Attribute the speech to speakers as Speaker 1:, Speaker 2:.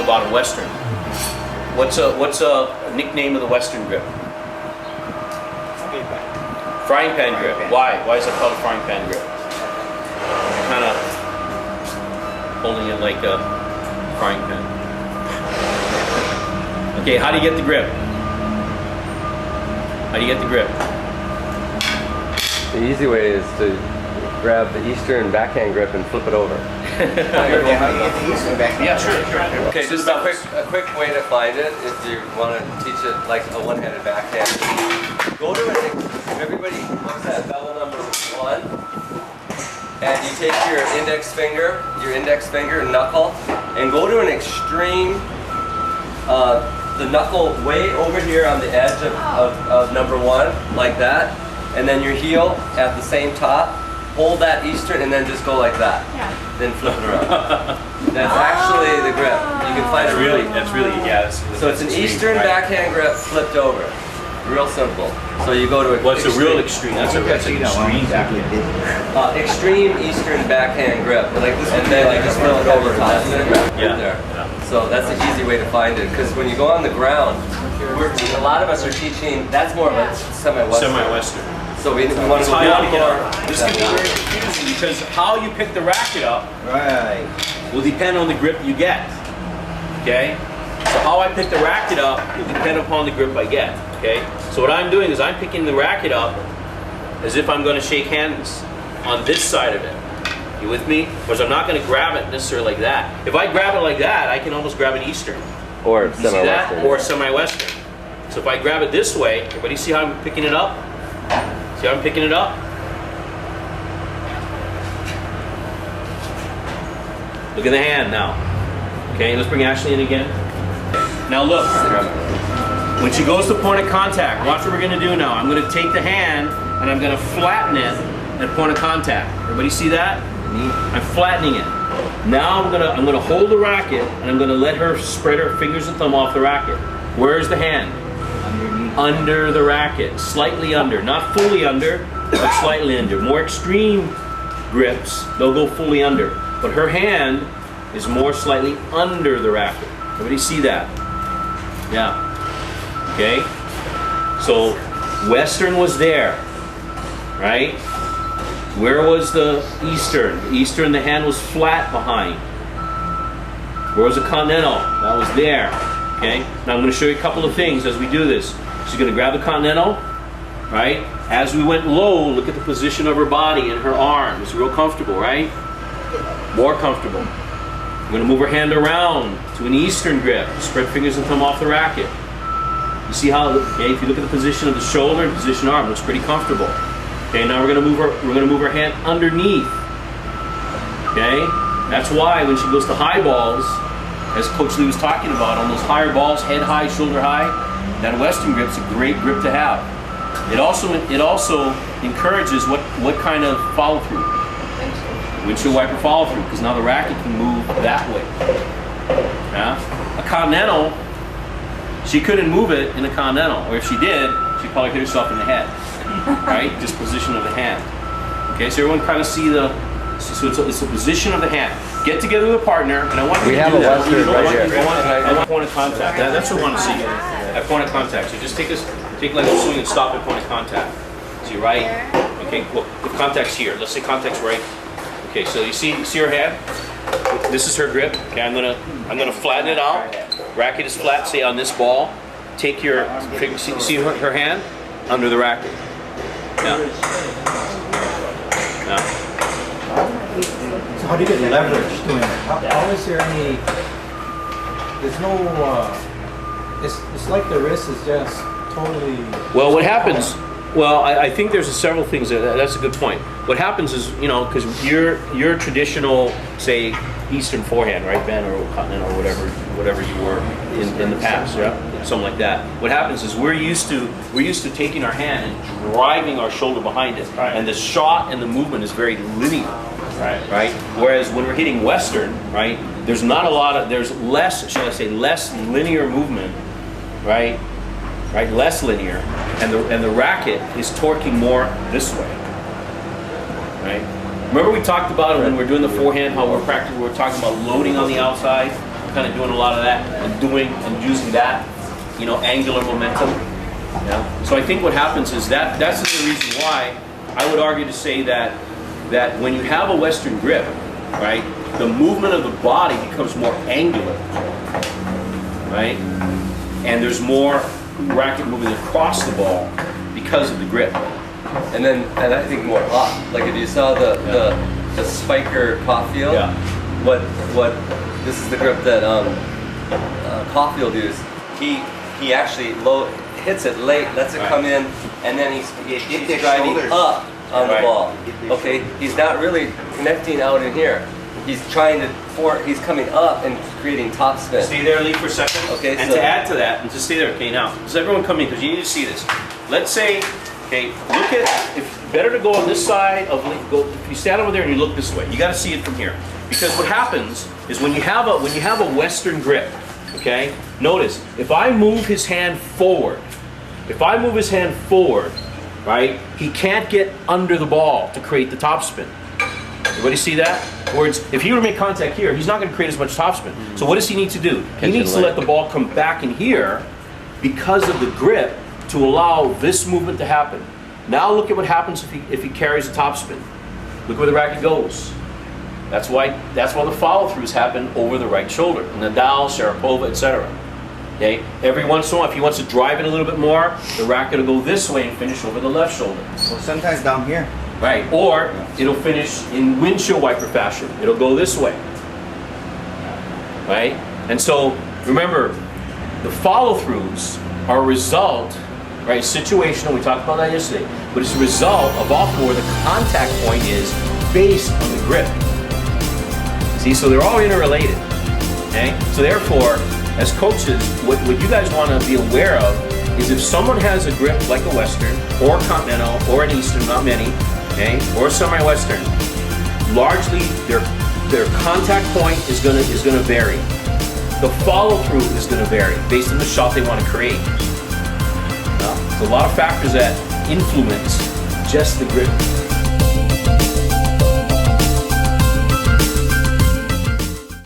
Speaker 1: about a Western. What's a nickname of the Western grip? Frying pan grip. Why? Why is it called a frying pan grip? You're kind of holding it like a frying pan. Okay, how do you get the grip? How do you get the grip?
Speaker 2: The easy way is to grab the Eastern backhand grip and flip it over.
Speaker 1: Yeah, sure.
Speaker 2: Okay, just a quick way to find it if you want to teach it like a one-handed backhand. Go to everybody looks at bell number 1, and you take your index finger and knuckle, and go to an extreme, the knuckle way over here on the edge of number 1, like that, and then your heel at the same top. Hold that Eastern and then just go like that. Yeah. Then flip it around. That's actually the grip. You can find it really.
Speaker 1: That's really, yeah.
Speaker 2: So it's an Eastern backhand grip flipped over. Real simple. So you go to a.
Speaker 1: What's a real extreme? That's an extreme backhand.
Speaker 2: Extreme Eastern backhand grip. Like this, and then like just flip it over.
Speaker 1: Yeah.
Speaker 2: There. So that's an easy way to find it. Because when you go on the ground, a lot of us are teaching. That's more of a semi-Western.
Speaker 1: Semi-Western.
Speaker 2: So we want to go more.
Speaker 1: This can be very confusing because how you pick the racket up will depend on the grip you get. Okay? So how I pick the racket up will depend upon the grip I get. Okay? So what I'm doing is I'm picking the racket up as if I'm going to shake hands on this side of it. You with me? Whereas I'm not going to grab it necessarily like that. If I grab it like that, I can almost grab an Eastern.
Speaker 2: Or semi-Western.
Speaker 1: Or semi-Western. So if I grab it this way, everybody see how I'm picking it up? See how I'm picking it up? Look at the hand now. Okay, let's bring Ashley in again. Now look, when she goes to point of contact, watch what we're gonna do now. I'm gonna take the hand and I'm gonna flatten it at point of contact. Everybody see that? I'm flattening it. Now I'm gonna hold the racket and I'm gonna let her spread her fingers and thumb off the racket. Where's the hand? Under the racket, slightly under, not fully under, but slightly under. More extreme grips, they'll go fully under. But her hand is more slightly under the racket. Everybody see that? Yeah. Okay? So, Western was there, right? Where was the Eastern? The Eastern, the hand was flat behind. Where was the Continental? That was there. Okay? Now I'm going to show you a couple of things as we do this. She's going to grab the Continental, right? As we went low, look at the position of her body and her arm. It's real comfortable, right? More comfortable. I'm going to move her hand around to an Eastern grip. Spread fingers and thumb off the racket. You see how, okay, if you look at the position of the shoulder and position arm, it looks pretty comfortable. Okay, now we're going to move her hand underneath. Okay? That's why when she goes to high balls, as Coach Lee was talking about, on those higher balls, head high, shoulder high, that Western grip's a great grip to have. It also encourages what kind of follow through? Windshield wiper follow through, because now the racket can move that way. Yeah? A Continental, she couldn't move it in a Continental, or if she did, she'd probably hit herself in the head. Right? Just position of the hand. Okay, so everyone kind of see the. So it's the position of the hand. Get together with a partner, and I want you to do that. I want point of contact. That's what I want to see. At point of contact. So just take like a swing and stop at point of contact. See right? Okay. Well, the contact's here. Let's say contact's right. Okay. So you see her hand? This is her grip. Okay. I'm gonna flatten it out. Racket is flat. Say on this ball. Take your. See her hand under the racket. Now.
Speaker 3: So how do you get leverage doing it? How is there any? There's no. It's like the wrist is just totally.
Speaker 1: Well, what happens? Well, I think there's several things. That's a good point. What happens is, you know, because your traditional, say, Eastern forehand, right, Ben, or Continental, or whatever you were in the past, yeah, something like that. What happens is we're used to taking our hand and driving our shoulder behind it, right. And the shot and the movement is very linear, right. Whereas when we're hitting Western, right, there's less, shall I say, less linear movement, right, less linear, and the racket is torquing more this way, right. Remember we talked about when we were doing the forehand how we're talking about loading on the outside. kind of doing a lot of that and using that, you know, angular momentum. Yeah. So I think what happens is that's the reason why I would argue to say that when you have a Western grip, right, the movement of the body becomes more angular, right, and there's more racket moving across the ball because of the grip.
Speaker 2: And I think more up. Like if you saw the Spiker Caulfield,
Speaker 1: Yeah.
Speaker 2: what this is the grip that Caulfield used. He actually hits it late, lets it
Speaker 1: Right.
Speaker 2: come in, and then he's
Speaker 4: their
Speaker 2: driving
Speaker 4: shoulders.
Speaker 2: up on the
Speaker 1: Right.
Speaker 2: ball. Okay, he's not really connecting out in here. He's trying to he's coming up and creating topspin.
Speaker 1: Stay there, Lee, for a second.
Speaker 2: Okay,
Speaker 1: And
Speaker 2: so-
Speaker 1: to add to that, and just stay there. Okay, now, does everyone come in? Because you need to see this. Let's say, okay, look at, if better to go on this side of, if you stand over there and you look this way, you got to see it from here. Because what happens is when you have a Western grip, okay, notice, if I move his hand forward, right, he can't get under the ball to create the topspin. Everybody see that? In other words, if he were to make contact here, he's not going to create as much topspin. So what does he need to do? He needs to let the ball come back in here because of the grip to allow this movement to happen. Now look at what happens if he carries a topspin. Look where the racket goes. That's why the follow-throughs happen over the right shoulder. Nadal, Sharapova, etc. Okay? Every once in a while, if he wants to drive it a little bit more, the racket will go this way and finish over the left shoulder.
Speaker 4: Well, sometimes down here.
Speaker 1: Right, or it'll finish in windshield wiper fashion. It'll go this way, right? And so remember, the follow-throughs are a result, right? Situational. We talked about that yesterday, but it's a result of often where the contact point is based on the grip. See, so they're all interrelated. Okay, so therefore, as coaches, what you guys want to be aware of is if someone has a grip like a Western or a Continental or an Eastern, not many. Okay, or semi-Western, largely their contact point is gonna vary. The follow-through is gonna vary based on the shot they want to create. There's a lot of factors that influence just the grip.